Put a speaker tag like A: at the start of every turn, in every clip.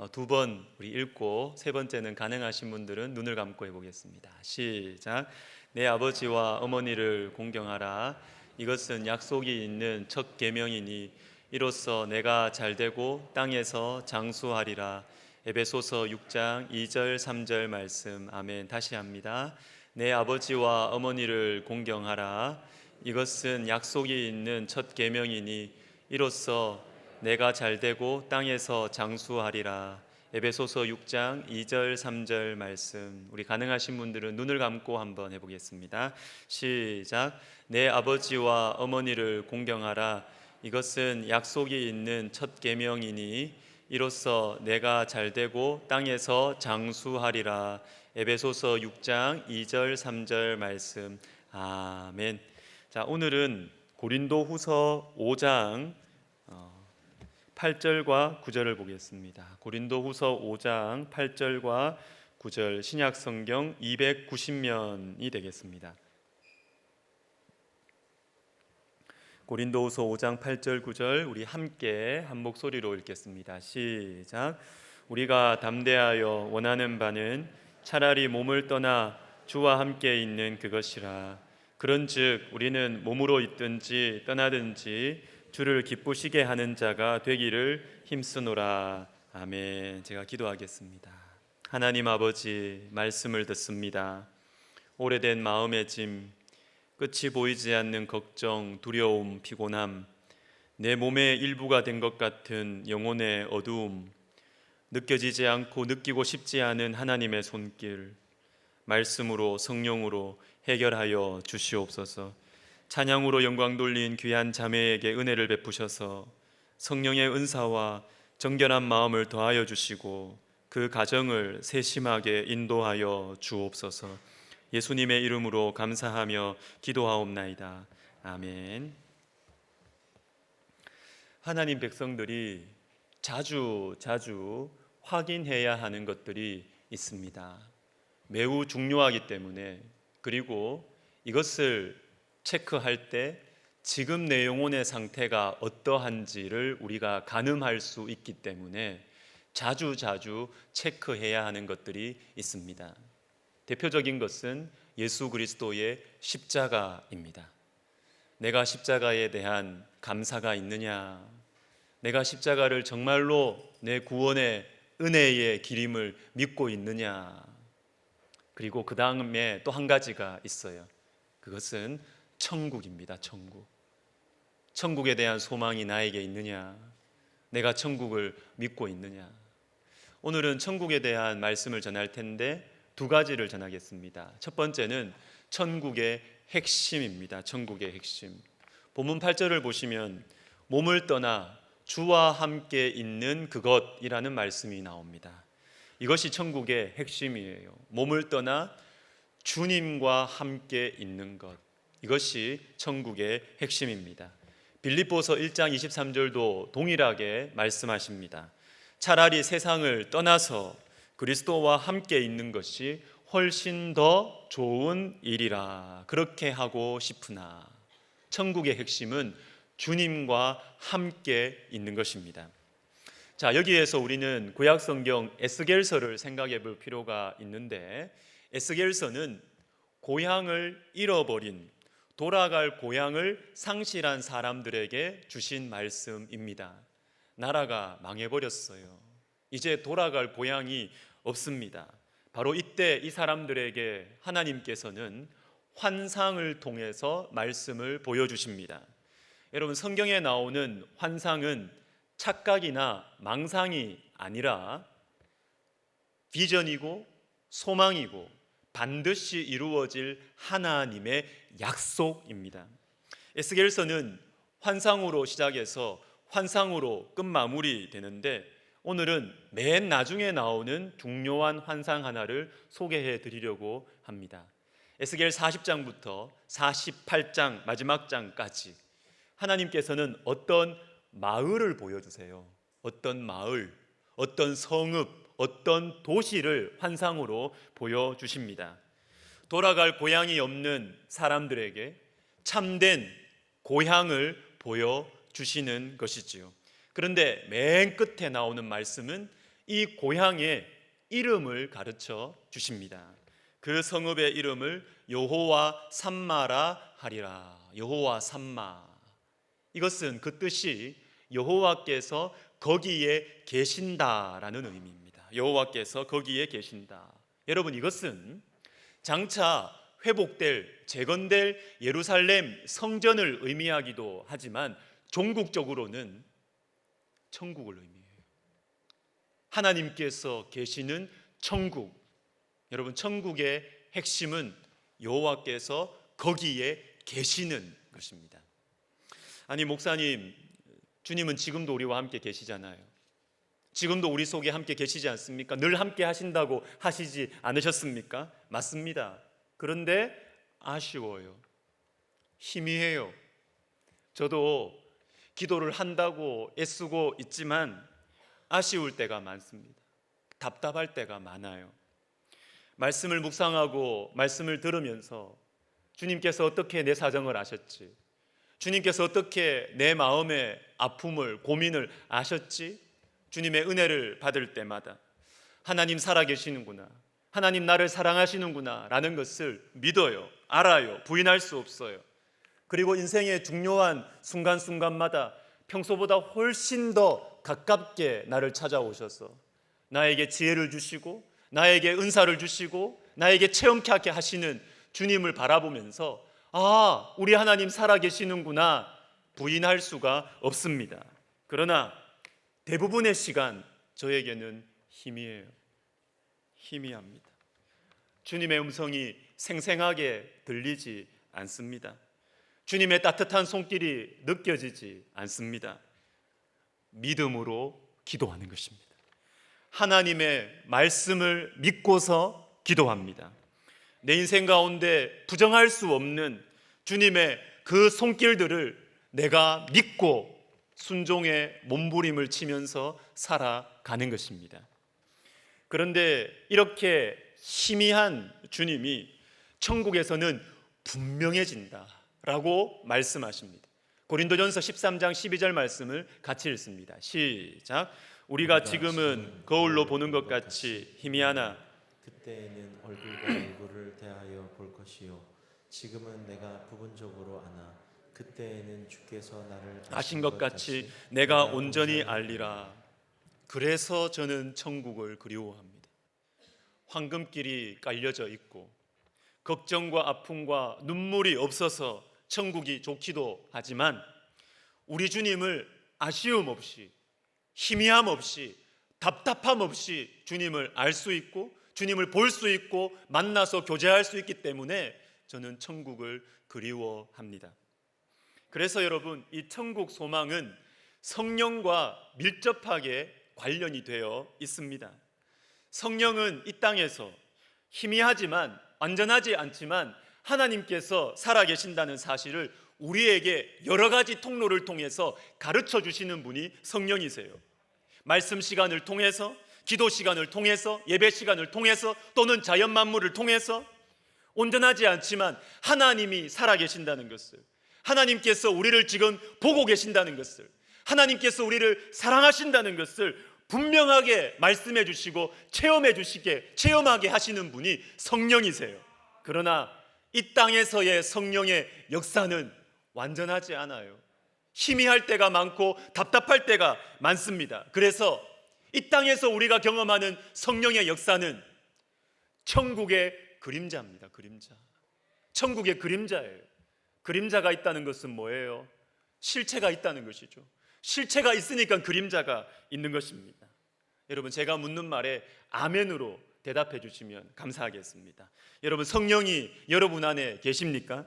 A: 두 번 우리 읽고 세 번째는 가능하신 분들은 눈을 감고 해보겠습니다. 시작. 내 아버지와 어머니를 공경하라. 이것은 약속이 있는 첫 계명이니 이로써 내가 잘되고 땅에서 장수하리라. 에베소서 6장 2절 3절 말씀. 아멘. 다시 합니다. 내 아버지와 어머니를 공경하라. 이것은 약속이 있는 첫 계명이니 이로써 내가 잘되고 땅에서 장수하리라. 에베소서 6장 2절 3절 말씀. 우리 가능하신 분들은 눈을 감고 한번 해보겠습니다. 시작. 내 아버지와 어머니를 공경하라. 이것은 약속이 있는 첫 계명이니 이로써 내가 잘되고 땅에서 장수하리라. 에베소서 6장 2절 3절 말씀. 아멘. 자, 오늘은 고린도후서 5장 8절과 9절을 보겠습니다. 고린도후서 5장 8절과 9절, 신약성경 290면이 되겠습니다. 고린도후서 5장 8절 9절 우리 함께 한 목소리로 읽겠습니다. 시작. 우리가 담대하여 원하는 바는 차라리 몸을 떠나 주와 함께 있는 그것이라. 그런즉 우리는 몸으로 있든지 떠나든지 주를 기쁘시게 하는 자가 되기를 힘쓰노라. 아멘. 제가 기도하겠습니다. 하나님 아버지, 말씀을 듣습니다. 오래된 마음의 짐, 끝이 보이지 않는 걱정, 두려움, 피곤함, 내 몸의 일부가 된 것 같은 영혼의 어두움, 느껴지지 않고 느끼고 싶지 않은 하나님의 손길, 말씀으로 성령으로 해결하여 주시옵소서. 찬양으로 영광 돌린 귀한 자매에게 은혜를 베푸셔서 성령의 은사와 정결한 마음을 더하여 주시고 그 가정을 세심하게 인도하여 주옵소서. 예수님의 이름으로 감사하며 기도하옵나이다. 아멘. 하나님 백성들이 자주 확인해야 하는 것들이 있습니다. 매우 중요하기 때문에, 그리고 이것을 체크할 때 지금 내 영혼의 상태가 어떠한지를 우리가 가늠할 수 있기 때문에 자주 체크해야 하는 것들이 있습니다. 대표적인 것은 예수 그리스도의 십자가입니다. 내가 십자가에 대한 감사가 있느냐, 내가 십자가를 정말로 내 구원의 은혜의 기림을 믿고 있느냐, 그리고 그 다음에 또 한 가지가 있어요. 그것은 천국입니다. 천국에 대한 소망이 나에게 있느냐, 내가 천국을 믿고 있느냐. 오늘은 천국에 대한 말씀을 전할 텐데 두 가지를 전하겠습니다. 첫 번째는 천국의 핵심입니다. 천국의 핵심. 본문 8절을 보시면 몸을 떠나 주와 함께 있는 그것이라는 말씀이 나옵니다. 이것이 천국의 핵심이에요. 몸을 떠나 주님과 함께 있는 것, 이것이 천국의 핵심입니다. 빌립보서 1장 23절도 동일하게 말씀하십니다. 차라리 세상을 떠나서 그리스도와 함께 있는 것이 훨씬 더 좋은 일이라. 그렇게 하고 싶으나 천국의 핵심은 주님과 함께 있는 것입니다. 자, 여기에서 우리는 구약성경 에스겔서를 생각해 볼 필요가 있는데, 에스겔서는 고향을 잃어버린, 돌아갈 고향을 상실한 사람들에게 주신 말씀입니다. 나라가 망해버렸어요. 이제 돌아갈 고향이 없습니다. 바로 이때 이 사람들에게 하나님께서는 환상을 통해서 말씀을 보여주십니다. 여러분, 성경에 나오는 환상은 착각이나 망상이 아니라 비전이고 소망이고 반드시 이루어질 하나님의 약속입니다. 에스겔서는 환상으로 시작해서 환상으로 끝마무리 되는데, 오늘은 맨 나중에 나오는 중요한 환상 하나를 소개해 드리려고 합니다. 에스겔 40장부터 48장 마지막 장까지 하나님께서는 어떤 마을을 보여주세요. 어떤 마을, 어떤 성읍, 어떤 도시를 환상으로 보여주십니다. 돌아갈 고향이 없는 사람들에게 참된 고향을 보여주시는 것이지요. 그런데 맨 끝에 나오는 말씀은 이 고향의 이름을 가르쳐 주십니다. 그 성읍의 이름을 여호와 삼마라 하리라. 여호와 삼마, 이것은 그 뜻이 여호와께서 거기에 계신다라는 의미입니다. 여호와께서 거기에 계신다. 여러분, 이것은 장차 회복될, 재건될 예루살렘 성전을 의미하기도 하지만 종국적으로는 천국을 의미해요. 하나님께서 계시는 천국. 여러분, 천국의 핵심은 여호와께서 거기에 계시는 것입니다. 아니, 목사님, 주님은 지금도 우리와 함께 계시잖아요. 지금도 우리 속에 함께 계시지 않습니까? 늘 함께 하신다고 하시지 않으셨습니까? 맞습니다. 그런데 아쉬워요. 희미해요. 저도 기도를 한다고 애쓰고 있지만 아쉬울 때가 많습니다. 답답할 때가 많아요. 말씀을 묵상하고 말씀을 들으면서 주님께서 어떻게 내 사정을 아셨지? 주님께서 어떻게 내 마음의 아픔을, 고민을 아셨지? 주님의 은혜를 받을 때마다 하나님 살아계시는구나, 하나님 나를 사랑하시는구나 라는 것을 믿어요. 알아요. 부인할 수 없어요. 그리고 인생의 중요한 순간순간마다 평소보다 훨씬 더 가깝게 나를 찾아오셔서 나에게 지혜를 주시고 나에게 은사를 주시고 나에게 체험케 하게 하시는 주님을 바라보면서 아, 우리 하나님 살아계시는구나 부인할 수가 없습니다. 그러나 대부분의 시간 저에게는 희미해요. 희미합니다. 주님의 음성이 생생하게 들리지 않습니다. 주님의 따뜻한 손길이 느껴지지 않습니다. 믿음으로 기도하는 것입니다. 하나님의 말씀을 믿고서 기도합니다. 내 인생 가운데 부정할 수 없는 주님의 그 손길들을 내가 믿고 순종의 몸부림을 치면서 살아가는 것입니다. 그런데 이렇게 희미한 주님이 천국에서는 분명해진다라고 말씀하십니다. 고린도전서 13장 12절 말씀을 같이 읽습니다. 시작. 우리가 지금은 거울로 보는 것 같이 희미하나
B: 그때에는 얼굴과 얼굴을 대하여 볼 것이요 지금은 내가 부분적으로 아나 그때에는 주께서 나를
A: 아신 것 같이 내가 온전히 알리라. 그래서 저는 천국을 그리워합니다. 황금길이 깔려져 있고 걱정과 아픔과 눈물이 없어서 천국이 좋기도 하지만 우리 주님을 아쉬움 없이, 희미함 없이, 답답함 없이 주님을 알 수 있고 주님을 볼 수 있고 만나서 교제할 수 있기 때문에 저는 천국을 그리워합니다. 그래서 여러분, 이 천국 소망은 성령과 밀접하게 관련이 되어 있습니다. 성령은 이 땅에서 희미하지만 완전하지 않지만 하나님께서 살아계신다는 사실을 우리에게 여러 가지 통로를 통해서 가르쳐 주시는 분이 성령이세요. 말씀 시간을 통해서, 기도 시간을 통해서, 예배 시간을 통해서, 또는 자연 만물을 통해서 온전하지 않지만 하나님이 살아계신다는 것을, 하나님께서 우리를 지금 보고 계신다는 것을, 하나님께서 우리를 사랑하신다는 것을 분명하게 말씀해 주시고 체험하게 하시는 분이 성령이세요. 그러나 이 땅에서의 성령의 역사는 완전하지 않아요. 희미할 때가 많고 답답할 때가 많습니다. 그래서 이 땅에서 우리가 경험하는 성령의 역사는 천국의 그림자입니다. 그림자. 천국의 그림자예요. 그림자가 있다는 것은 뭐예요? 실체가 있다는 것이죠. 실체가 있으니까 그림자가 있는 것입니다. 여러분, 제가 묻는 말에 아멘으로 대답해 주시면 감사하겠습니다. 여러분, 성령이 여러분 안에 계십니까?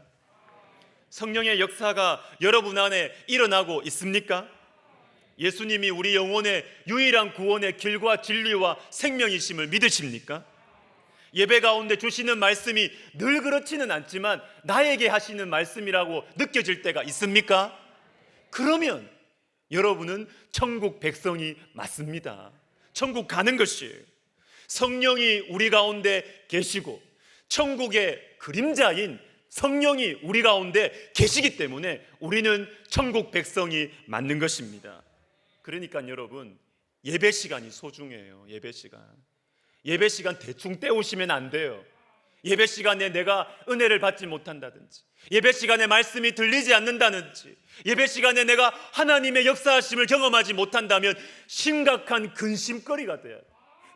A: 성령의 역사가 여러분 안에 일어나고 있습니까? 예수님이 우리 영혼의 유일한 구원의 길과 진리와 생명이심을 믿으십니까? 예배 가운데 주시는 말씀이 늘 그렇지는 않지만 나에게 하시는 말씀이라고 느껴질 때가 있습니까? 그러면 여러분은 천국 백성이 맞습니다. 천국 가는 것이에요. 성령이 우리 가운데 계시고 천국의 그림자인 성령이 우리 가운데 계시기 때문에 우리는 천국 백성이 맞는 것입니다. 그러니까 여러분, 예배 시간이 소중해요. 예배 시간. 예배 시간 대충 때우시면 안 돼요. 예배 시간에 내가 은혜를 받지 못한다든지, 예배 시간에 말씀이 들리지 않는다든지, 예배 시간에 내가 하나님의 역사하심을 경험하지 못한다면 심각한 근심거리가 돼요.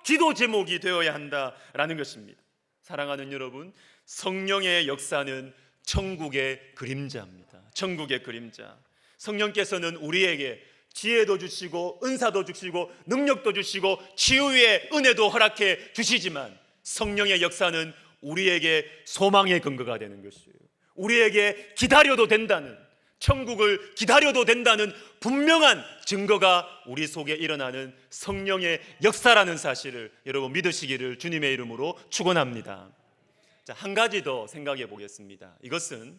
A: 기도 제목이 되어야 한다라는 것입니다. 사랑하는 여러분, 성령의 역사는 천국의 그림자입니다. 천국의 그림자. 성령께서는 우리에게 지혜도 주시고 은사도 주시고 능력도 주시고 치유의 은혜도 허락해 주시지만, 성령의 역사는 우리에게 소망의 근거가 되는 것이에요. 우리에게 기다려도 된다는, 천국을 기다려도 된다는 분명한 증거가 우리 속에 일어나는 성령의 역사라는 사실을 여러분 믿으시기를 주님의 이름으로 축원합니다. 자, 한 가지 더 생각해 보겠습니다. 이것은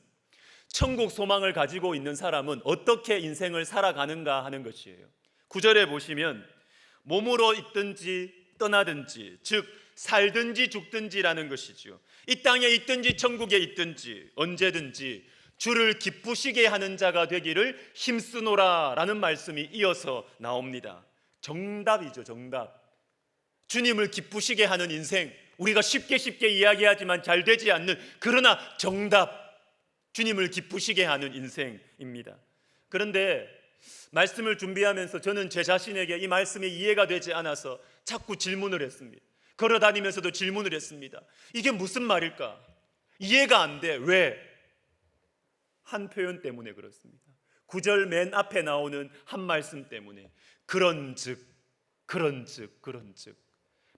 A: 천국 소망을 가지고 있는 사람은 어떻게 인생을 살아가는가 하는 것이에요. 9절에 보시면 몸으로 있든지 떠나든지, 즉 살든지 죽든지라는 것이죠. 이 땅에 있든지 천국에 있든지 언제든지 주를 기쁘시게 하는 자가 되기를 힘쓰노라 라는 말씀이 이어서 나옵니다. 정답이죠. 정답. 주님을 기쁘시게 하는 인생, 우리가 쉽게 이야기하지만 잘 되지 않는, 그러나 정답, 주님을 기쁘시게 하는 인생입니다. 그런데 말씀을 준비하면서 저는 제 자신에게 이 말씀이 이해가 되지 않아서 자꾸 질문을 했습니다. 걸어다니면서도 질문을 했습니다. 이게 무슨 말일까? 이해가 안 돼. 왜? 한 표현 때문에 그렇습니다. 9절 맨 앞에 나오는 한 말씀 때문에. 그런즉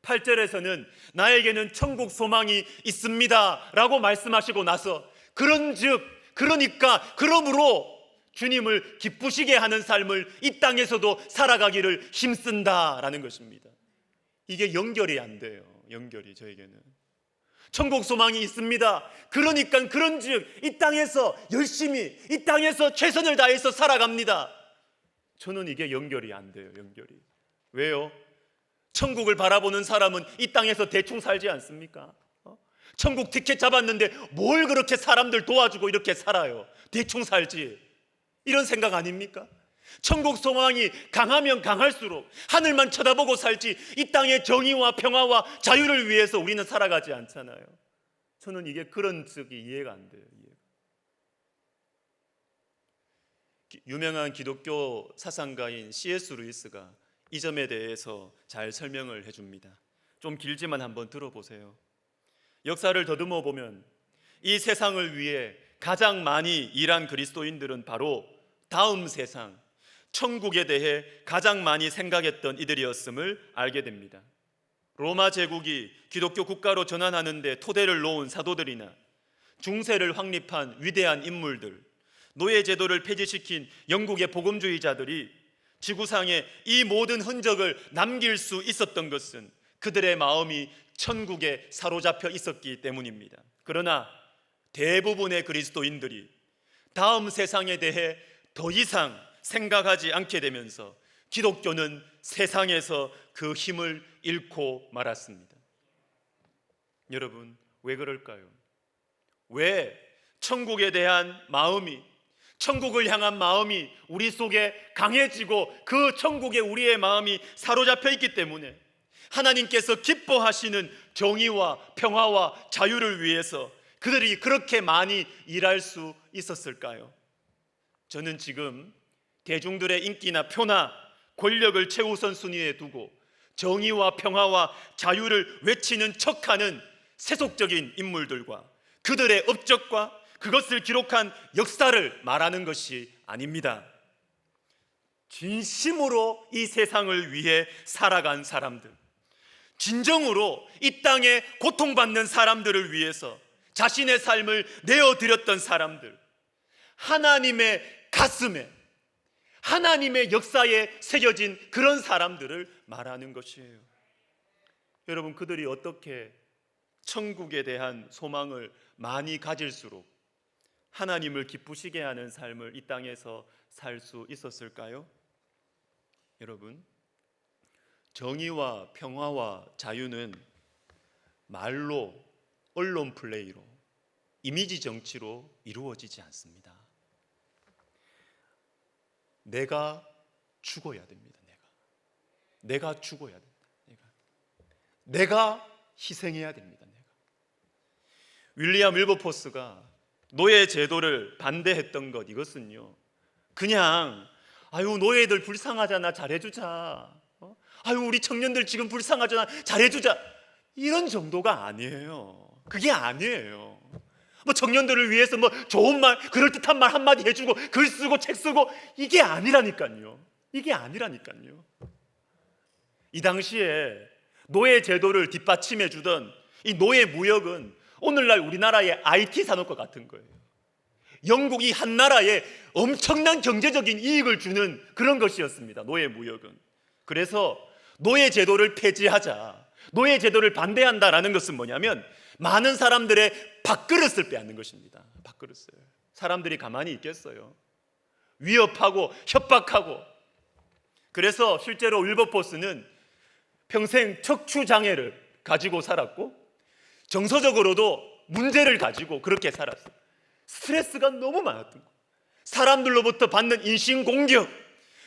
A: 8절에서는 나에게는 천국 소망이 있습니다 라고 말씀하시고 나서 그런즉, 그러니까, 그러므로 주님을 기쁘시게 하는 삶을 이 땅에서도 살아가기를 힘쓴다라는 것입니다. 이게 연결이 안 돼요. 연결이 저에게는. 천국 소망이 있습니다. 그러니까 그런즉 이 땅에서 열심히, 이 땅에서 최선을 다해서 살아갑니다. 저는 이게 연결이 안 돼요. 연결이. 왜요? 천국을 바라보는 사람은 이 땅에서 대충 살지 않습니까? 천국 티켓 잡았는데 뭘 그렇게 사람들 도와주고 이렇게 살아요? 대충 살지. 이런 생각 아닙니까? 천국 소망이 강하면 강할수록 하늘만 쳐다보고 살지, 이 땅의 정의와 평화와 자유를 위해서 우리는 살아가지 않잖아요. 저는 이게 그런 즉이 이해가 안 돼요. 유명한 기독교 사상가인 C.S. 루이스가 이 점에 대해서 잘 설명을 해줍니다. 좀 길지만 한번 들어보세요. 역사를 더듬어 보면 이 세상을 위해 가장 많이 일한 그리스도인들은 바로 다음 세상, 천국에 대해 가장 많이 생각했던 이들이었음을 알게 됩니다. 로마 제국이 기독교 국가로 전환하는 데 토대를 놓은 사도들이나 중세를 확립한 위대한 인물들, 노예 제도를 폐지시킨 영국의 복음주의자들이 지구상에 이 모든 흔적을 남길 수 있었던 것은 그들의 마음이 천국에 사로잡혀 있었기 때문입니다. 그러나 대부분의 그리스도인들이 다음 세상에 대해 더 이상 생각하지 않게 되면서 기독교는 세상에서 그 힘을 잃고 말았습니다. 여러분, 왜 그럴까요? 왜 천국에 대한 마음이, 천국을 향한 마음이 우리 속에 강해지고 그 천국에 우리의 마음이 사로잡혀 있기 때문에 하나님께서 기뻐하시는 정의와 평화와 자유를 위해서 그들이 그렇게 많이 일할 수 있었을까요? 저는 지금 대중들의 인기나 표나 권력을 최우선 순위에 두고 정의와 평화와 자유를 외치는 척하는 세속적인 인물들과 그들의 업적과 그것을 기록한 역사를 말하는 것이 아닙니다. 진심으로 이 세상을 위해 살아간 사람들, 진정으로 이 땅에 고통받는 사람들을 위해서 자신의 삶을 내어드렸던 사람들, 하나님의 가슴에, 하나님의 역사에 새겨진 그런 사람들을 말하는 것이에요. 여러분, 그들이 어떻게 천국에 대한 소망을 많이 가질수록 하나님을 기쁘시게 하는 삶을 이 땅에서 살 수 있었을까요? 여러분, 정의와 평화와 자유는 말로, 언론 플레이로, 이미지 정치로 이루어지지 않습니다. 내가 죽어야 됩니다. 내가 죽어야 된다. 내가 희생해야 됩니다. 윌리엄 윌버포스가 노예 제도를 반대했던 것, 이것은요, 그냥 아유 노예들 불쌍하잖아, 잘해주자. 아유 우리 청년들 지금 불쌍하잖아, 잘해주자, 이런 정도가 아니에요. 그게 아니에요. 뭐 청년들을 위해서 뭐 좋은 말, 그럴듯한 말 한마디 해주고 글 쓰고 책 쓰고, 이게 아니라니까요. 이게 아니라니까요. 이 당시에 노예 제도를 뒷받침해 주던 이 노예 무역은 오늘날 우리나라의 IT 산업과 같은 거예요. 영국이 한 나라에 엄청난 경제적인 이익을 주는 그런 것이었습니다. 노예 무역은. 그래서 노예 제도를 폐지하자, 노예 제도를 반대한다라는 것은 뭐냐면 많은 사람들의 밥그릇을 빼앗는 것입니다. 밥그릇을. 사람들이 가만히 있겠어요? 위협하고 협박하고. 그래서 실제로 윌버포스는 평생 척추장애를 가지고 살았고 정서적으로도 문제를 가지고 그렇게 살았어요. 스트레스가 너무 많았던 거예요. 사람들로부터 받는 인신공격,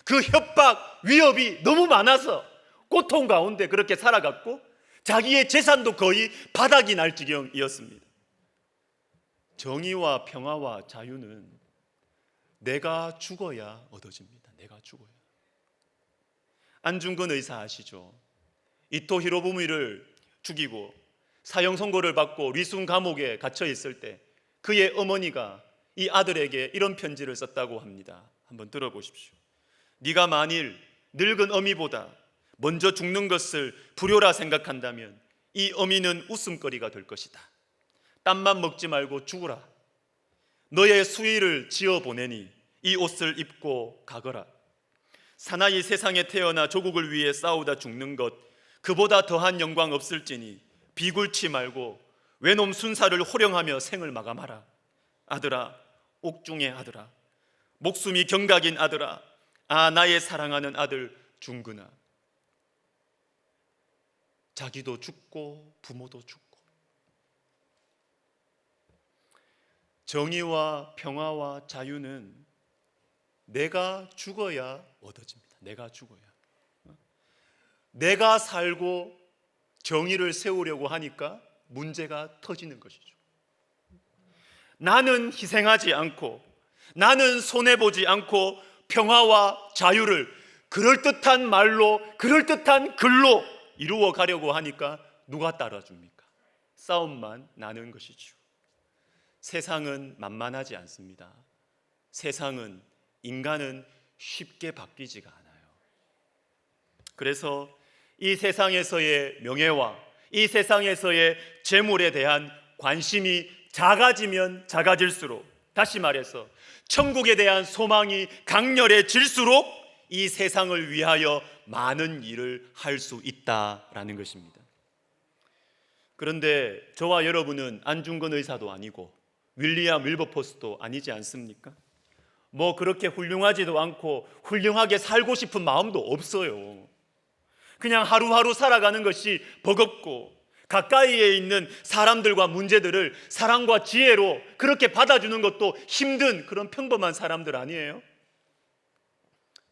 A: 그 협박, 위협이 너무 많아서 고통 가운데 그렇게 살아갔고 자기의 재산도 거의 바닥이 날 지경이었습니다. 정의와 평화와 자유는 내가 죽어야 얻어집니다. 내가 죽어야. 안중근 의사 아시죠? 이토 히로부미를 죽이고 사형 선고를 받고 리순 감옥에 갇혀 있을 때 그의 어머니가 이 아들에게 이런 편지를 썼다고 합니다. 한번 들어보십시오. 네가 만일 늙은 어미보다 먼저 죽는 것을 불효라 생각한다면 이 어미는 웃음거리가 될 것이다. 땀만 먹지 말고 죽으라. 너의 수의를 지어 보내니 이 옷을 입고 가거라. 사나이 세상에 태어나 조국을 위해 싸우다 죽는 것, 그보다 더한 영광 없을지니 비굴치 말고 외놈 순사를 호령하며 생을 마감하라. 아들아, 옥중의 아들아, 목숨이 경각인 아들아, 아 나의 사랑하는 아들 중근아. 자기도 죽고 부모도 죽고. 정의와 평화와 자유는 내가 죽어야 얻어집니다. 내가 죽어야. 내가 살고 정의를 세우려고 하니까 문제가 터지는 것이죠. 나는 희생하지 않고, 나는 손해보지 않고 평화와 자유를 그럴듯한 말로, 그럴듯한 글로 이루어 가려고 하니까 누가 따라줍니까? 싸움만 나는 것이죠. 세상은 만만하지 않습니다. 세상은, 인간은 쉽게 바뀌지가 않아요. 그래서 이 세상에서의 명예와 이 세상에서의 재물에 대한 관심이 작아지면 작아질수록, 다시 말해서 천국에 대한 소망이 강렬해질수록 이 세상을 위하여 많은 일을 할 수 있다라는 것입니다. 그런데 저와 여러분은 안중근 의사도 아니고 윌리엄 윌버포스도 아니지 않습니까? 뭐 그렇게 훌륭하지도 않고 훌륭하게 살고 싶은 마음도 없어요. 그냥 하루하루 살아가는 것이 버겁고 가까이에 있는 사람들과 문제들을 사랑과 지혜로 그렇게 받아주는 것도 힘든 그런 평범한 사람들 아니에요?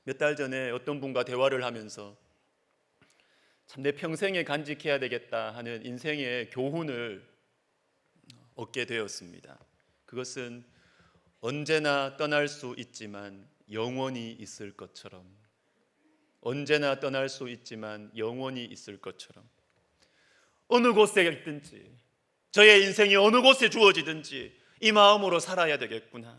A: 몇 달 전에 어떤 분과 대화를 하면서 참 내 평생에 간직해야 되겠다 하는 인생의 교훈을 얻게 되었습니다. 그것은 언제나 떠날 수 있지만 영원히 있을 것처럼, 언제나 떠날 수 있지만 영원히 있을 것처럼, 어느 곳에 있든지 저의 인생이 어느 곳에 주어지든지 이 마음으로 살아야 되겠구나.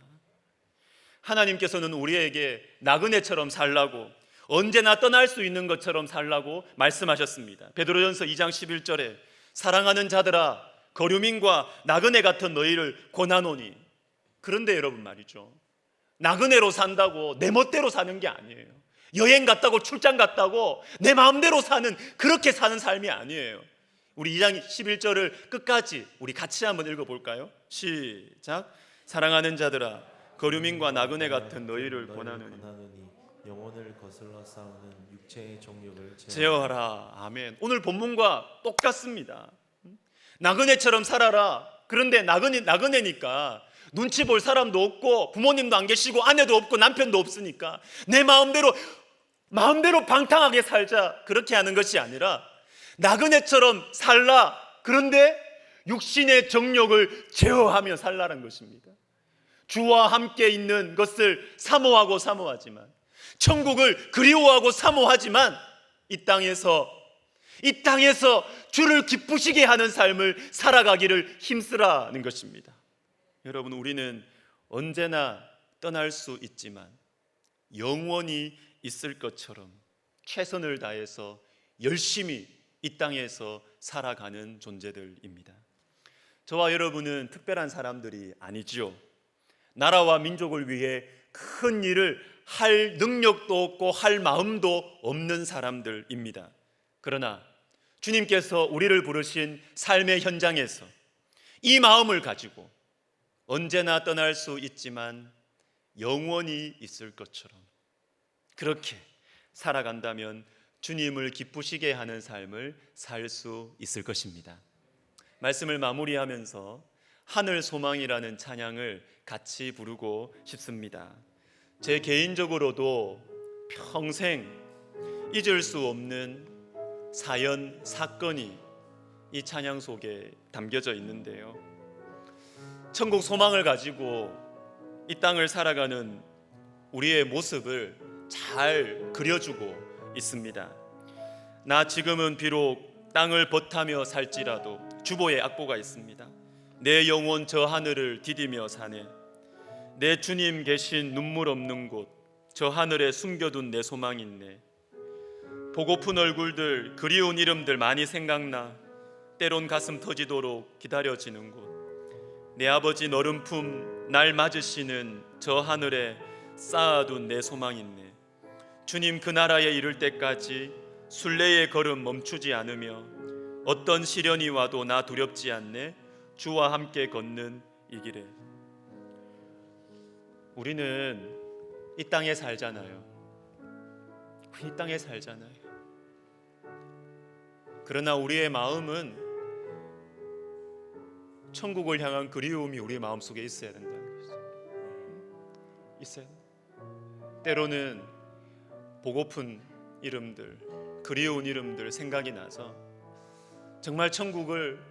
A: 하나님께서는 우리에게 나그네처럼 살라고, 언제나 떠날 수 있는 것처럼 살라고 말씀하셨습니다. 베드로전서 2장 11절에 사랑하는 자들아 거류민과 나그네 같은 너희를 권하노니. 그런데 여러분 말이죠, 나그네로 산다고 내 멋대로 사는 게 아니에요. 여행 갔다고 출장 갔다고 내 마음대로 사는, 그렇게 사는 삶이 아니에요. 우리 2장 11절을 끝까지 우리 같이 한번 읽어볼까요? 시작. 사랑하는 자들아 거류민과 나그네 같은 너희를 권하노니
B: 영혼을 거슬러 싸우는 육체의 정욕을
A: 제어하라. 아멘. 오늘 본문과 똑같습니다. 나그네처럼 살아라. 그런데 나그네니까 눈치 볼 사람도 없고 부모님도 안 계시고 아내도 없고 남편도 없으니까 내 마음대로 마음대로 방탕하게 살자 그렇게 하는 것이 아니라 나그네처럼 살라. 그런데 육신의 정욕을 제어하며 살라는 것입니다. 주와 함께 있는 것을 사모하고 사모하지만, 천국을 그리워하고 사모하지만, 이 땅에서 주를 기쁘시게 하는 삶을 살아가기를 힘쓰라는 것입니다. 여러분, 우리는 언제나 떠날 수 있지만 영원히 있을 것처럼 최선을 다해서 열심히 이 땅에서 살아가는 존재들입니다. 저와 여러분은 특별한 사람들이 아니지요. 나라와 민족을 위해 큰 일을 할 능력도 없고 할 마음도 없는 사람들입니다. 그러나 주님께서 우리를 부르신 삶의 현장에서 이 마음을 가지고 언제나 떠날 수 있지만 영원히 있을 것처럼 그렇게 살아간다면 주님을 기쁘시게 하는 삶을 살 수 있을 것입니다. 말씀을 마무리하면서 하늘 소망이라는 찬양을 같이 부르고 싶습니다. 제 개인적으로도 평생 잊을 수 없는 사연, 사건이 이 찬양 속에 담겨져 있는데요, 천국 소망을 가지고 이 땅을 살아가는 우리의 모습을 잘 그려주고 있습니다. 나 지금은 비록 땅을 벗하며 살지라도 주보에 악보가 있습니다. 내 영혼 저 하늘을 디디며 사네. 내 주님 계신 눈물 없는 곳, 저 하늘에 숨겨둔 내 소망 있네. 보고픈 얼굴들, 그리운 이름들 많이 생각나. 때론 가슴 터지도록 기다려지는 곳, 내 아버지 너른 품 날 맞으시는 저 하늘에 쌓아둔 내 소망 있네. 주님 그 나라에 이를 때까지 순례의 걸음 멈추지 않으며 어떤 시련이 와도 나 두렵지 않네. 주와 함께 걷는 이 길에. 우리는 이 땅에 살잖아요. 이 땅에 살잖아요. 그러나 우리의 마음은 천국을 향한 그리움이 우리 마음속에 있어야 된다는 거죠. 있어야 된다. 때로는 보고픈 이름들, 그리운 이름들 생각이 나서 정말 천국을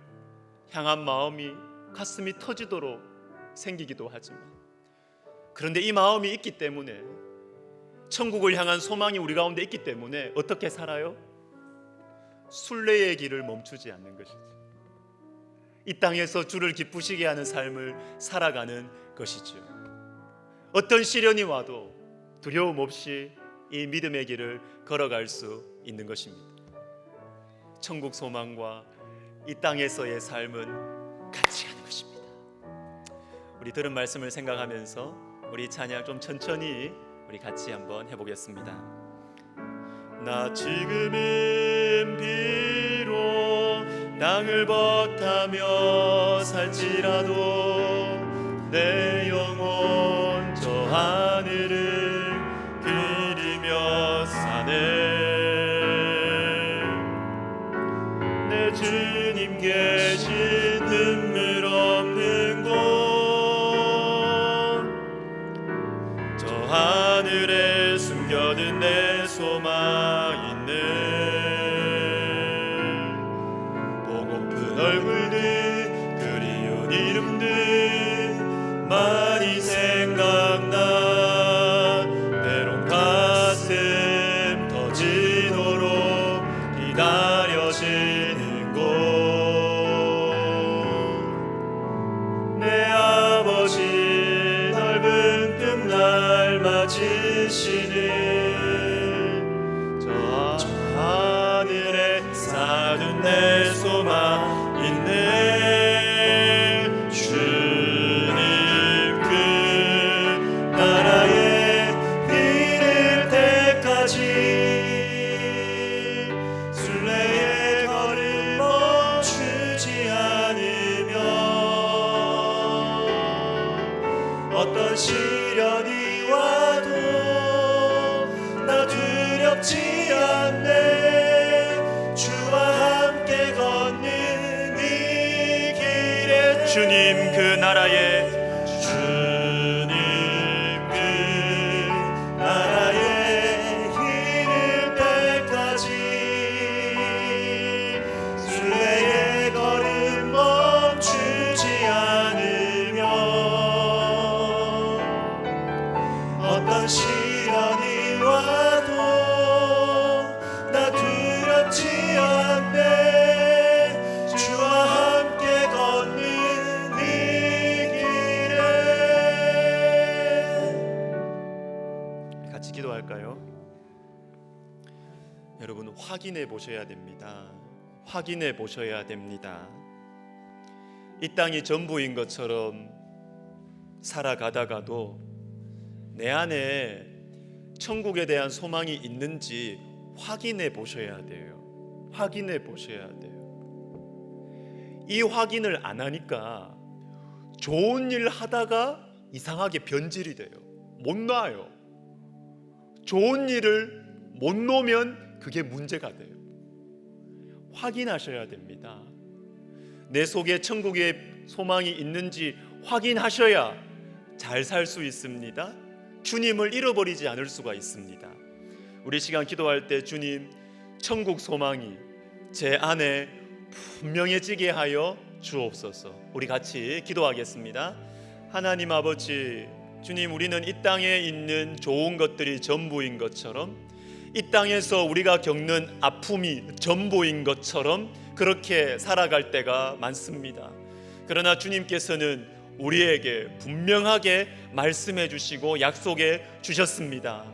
A: 향한 마음이 가슴이 터지도록 생기기도 하지만, 그런데 이 마음이 있기 때문에, 천국을 향한 소망이 우리 가운데 있기 때문에 어떻게 살아요? 순례의 길을 멈추지 않는 것이죠. 이 땅에서 주를 기쁘시게 하는 삶을 살아가는 것이죠. 어떤 시련이 와도 두려움 없이 이 믿음의 길을 걸어갈 수 있는 것입니다. 천국 소망과 이 땅에서의 삶은 같이 가는 것입니다. 우리 들은 말씀을 생각하면서 우리 찬양 좀 천천히 우리 같이 한번 해보겠습니다. 나 지금은 비록 땅을 벗하며 살지라도 내 영혼 저 하늘을 그리며 사네. 내 주님 계신 눈물 없는 곳, 저 하늘에 숨겨둔 내 소망 있네. 보고픈 얼굴들, 그리운 이름들 많이 생각나. 때론 가슴 터지도록 기다려지는 곳, 내 아버지 넓은 품 날 맞으시는 저 하늘에 쌓아둔 내 소망 있네. 주님 그 나라에 이를 때까지 순례의 걸음 멈추지 않으며 어떤 시련이 와도 나 두렵지 않네. 주와 함께 걷는 이 길에 주님 그 나라에, 주님 그 나라에 이를 확인해 보셔야 됩니다. 확인해 보셔야 됩니다. 이 땅이 전부인 것처럼 살아가다가도 내 안에 천국에 대한 소망이 있는지 확인해 보셔야 돼요. 확인해 보셔야 돼요. 이 확인을 안 하니까 좋은 일 하다가 이상하게 변질이 돼요. 못 놔요. 좋은 일을 못 놓으면 그게 문제가 돼요. 확인하셔야 됩니다. 내 속에 천국의 소망이 있는지 확인하셔야 잘 살 수 있습니다. 주님을 잃어버리지 않을 수가 있습니다. 우리 시간 기도할 때 주님, 천국 소망이 제 안에 분명해지게 하여 주옵소서. 우리 같이 기도하겠습니다. 하나님 아버지, 주님, 우리는 이 땅에 있는 좋은 것들이 전부인 것처럼, 이 땅에서 우리가 겪는 아픔이 전부인 것처럼 그렇게 살아갈 때가 많습니다. 그러나 주님께서는 우리에게 분명하게 말씀해 주시고 약속해 주셨습니다.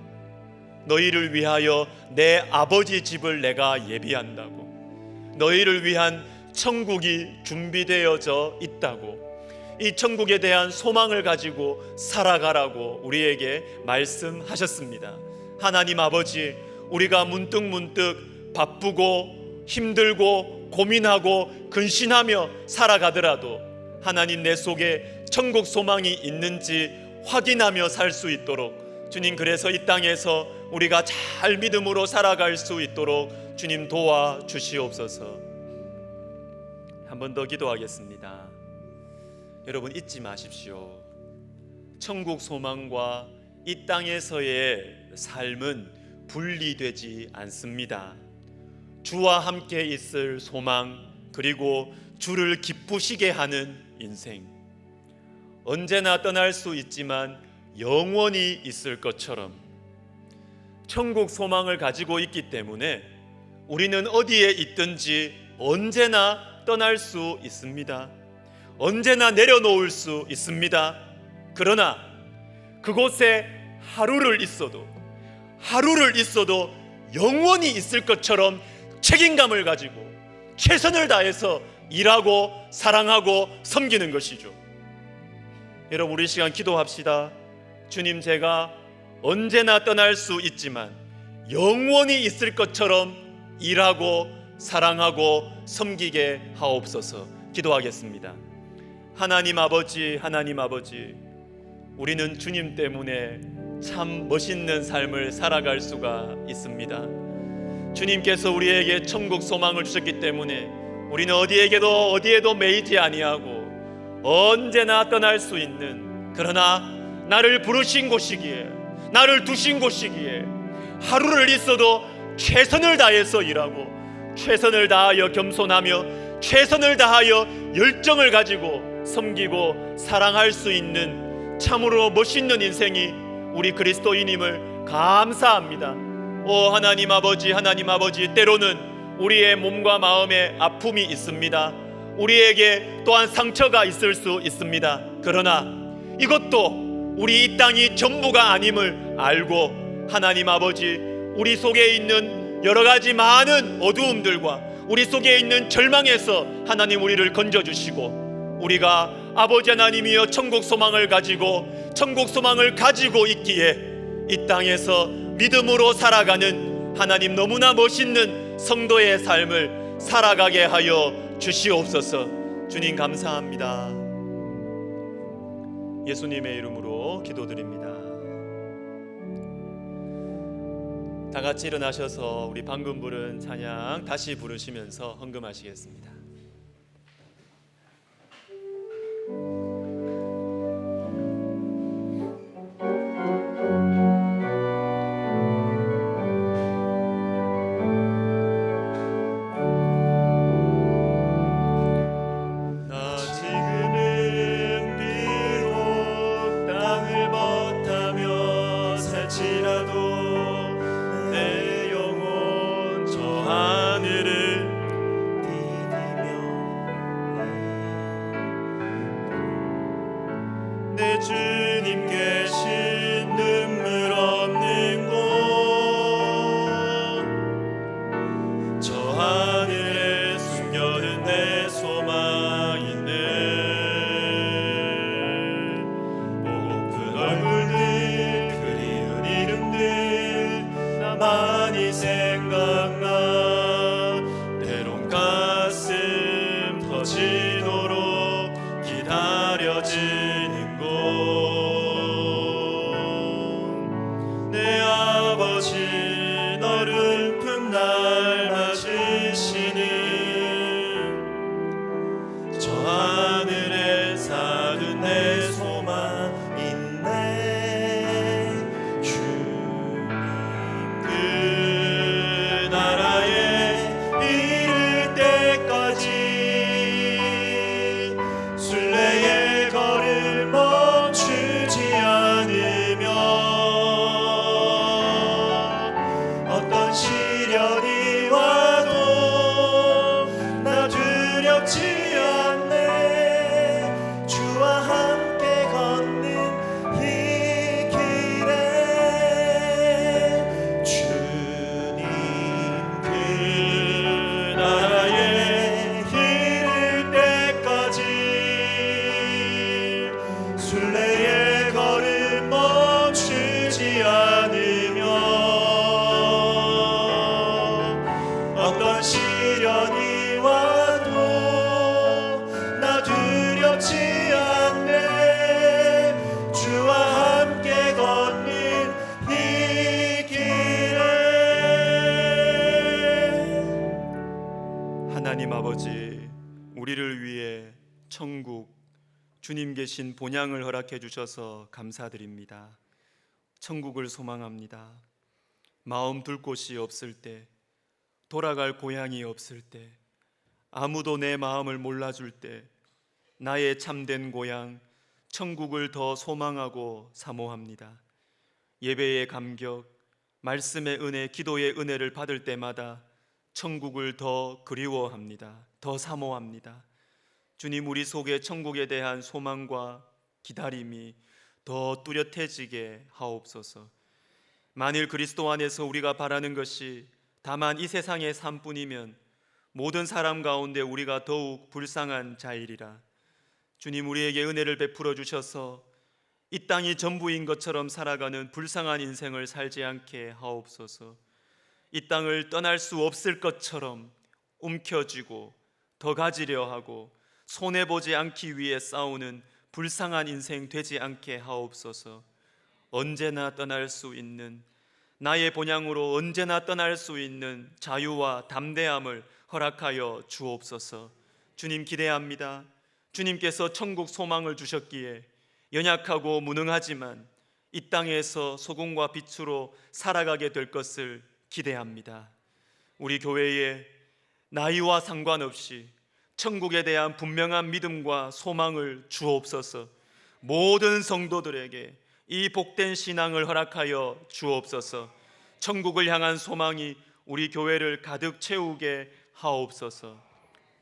A: 너희를 위하여 내 아버지 집을 내가 예비한다고, 너희를 위한 천국이 준비되어져 있다고, 이 천국에 대한 소망을 가지고 살아가라고 우리에게 말씀하셨습니다. 하나님 아버지, 우리가 문득문득 바쁘고 힘들고 고민하고 근심하며 살아가더라도 하나님, 내 속에 천국 소망이 있는지 확인하며 살 수 있도록 주님, 그래서 이 땅에서 우리가 잘 믿음으로 살아갈 수 있도록 주님 도와주시옵소서. 한 번 더 기도하겠습니다. 여러분, 잊지 마십시오. 천국 소망과 이 땅에서의 삶은 분리되지 않습니다. 주와 함께 있을 소망, 그리고 주를 기쁘시게 하는 인생, 언제나 떠날 수 있지만 영원히 있을 것처럼 천국 소망을 가지고 있기 때문에 우리는 어디에 있든지 언제나 떠날 수 있습니다. 언제나 내려놓을 수 있습니다. 그러나 그곳에 하루를 있어도 영원히 있을 것처럼 책임감을 가지고 최선을 다해서 일하고 사랑하고 섬기는 것이죠. 여러분, 우리 시간 기도합시다. 주님, 제가 언제나 떠날 수 있지만 영원히 있을 것처럼 일하고 사랑하고 섬기게 하옵소서. 기도하겠습니다. 하나님 아버지, 우리는 주님 때문에 참 멋있는 삶을 살아갈 수가 있습니다. 주님께서 우리에게 천국 소망을 주셨기 때문에 우리는 어디에도 매이지 아니하고 언제나 떠날 수 있는, 그러나 나를 부르신 곳이기에, 나를 두신 곳이기에 하루를 있어도 최선을 다해서 일하고 최선을 다하여 겸손하며 최선을 다하여 열정을 가지고 섬기고 사랑할 수 있는 참으로 멋있는 인생이 우리 그리스도인임을 감사합니다. 오 하나님 아버지, 때로는 우리의 몸과 마음에 아픔이 있습니다. 우리에게 또한 상처가 있을 수 있습니다. 그러나 이것도 우리 이 땅이 전부가 아님을 알고 하나님 아버지, 우리 속에 있는 여러 가지 많은 어두움들과 우리 속에 있는 절망에서 하나님 우리를 건져주시고, 우리가 아버지 하나님이여 천국 소망을 가지고 있기에 이 땅에서 믿음으로 살아가는 하나님 너무나 멋있는 성도의 삶을 살아가게 하여 주시옵소서. 주님 감사합니다. 예수님의 이름으로 기도드립니다. 다 같이 일어나셔서 우리 방금 부른 찬양 다시 부르시면서 헌금하시겠습니다. 하나님 아버지, 우리를 위해 천국, 주님 계신 본향을 허락해 주셔서 감사드립니다. 천국을 소망합니다. 마음 둘 곳이 없을 때, 돌아갈 고향이 없을 때, 아무도 내 마음을 몰라줄 때, 나의 참된 고향 천국을 더 소망하고 사모합니다. 예배의 감격, 말씀의 은혜, 기도의 은혜를 받을 때마다 천국을 더 그리워합니다. 더 사모합니다. 주님, 우리 속에 천국에 대한 소망과 기다림이 더 뚜렷해지게 하옵소서. 만일 그리스도 안에서 우리가 바라는 것이 다만 이 세상의 삶뿐이면 모든 사람 가운데 우리가 더욱 불쌍한 자이리라. 주님, 우리에게 은혜를 베풀어 주셔서 이 땅이 전부인 것처럼 살아가는 불쌍한 인생을 살지 않게 하옵소서. 이 땅을 떠날 수 없을 것처럼 움켜쥐고 더 가지려 하고 손해보지 않기 위해 싸우는 불쌍한 인생 되지 않게 하옵소서. 언제나 떠날 수 있는, 나의 본향으로 언제나 떠날 수 있는 자유와 담대함을 허락하여 주옵소서. 주님, 기대합니다. 주님께서 천국 소망을 주셨기에 연약하고 무능하지만 이 땅에서 소금과 빛으로 살아가게 될 것을 기대합니다. 우리 교회에 나이와 상관없이 천국에 대한 분명한 믿음과 소망을 주옵소서. 모든 성도들에게 이 복된 신앙을 허락하여 주옵소서. 천국을 향한 소망이 우리 교회를 가득 채우게 하옵소서.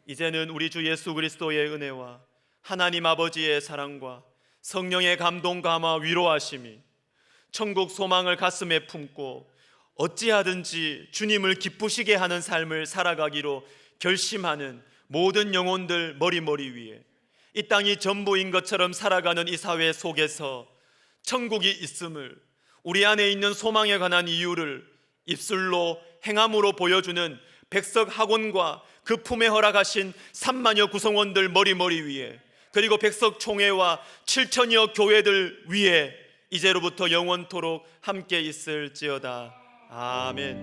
A: 이제는 우리 주 예수 그리스도의 은혜와 하나님 아버지의 사랑과 성령의 감동, 감화, 위로하심이 천국 소망을 가슴에 품고 어찌하든지 주님을 기쁘시게 하는 삶을 살아가기로 결심하는 모든 영혼들 머리 위에, 이 땅이 전부인 것처럼 살아가는 이 사회 속에서 천국이 있음을, 우리 안에 있는 소망에 관한 이유를 입술로 행함으로 보여주는 백석학원과 그 품에 허락하신 3만여 구성원들 머리 위에, 그리고 백석총회와 7천여 교회들 위에 이제로부터 영원토록 함께 있을지어다. 아멘.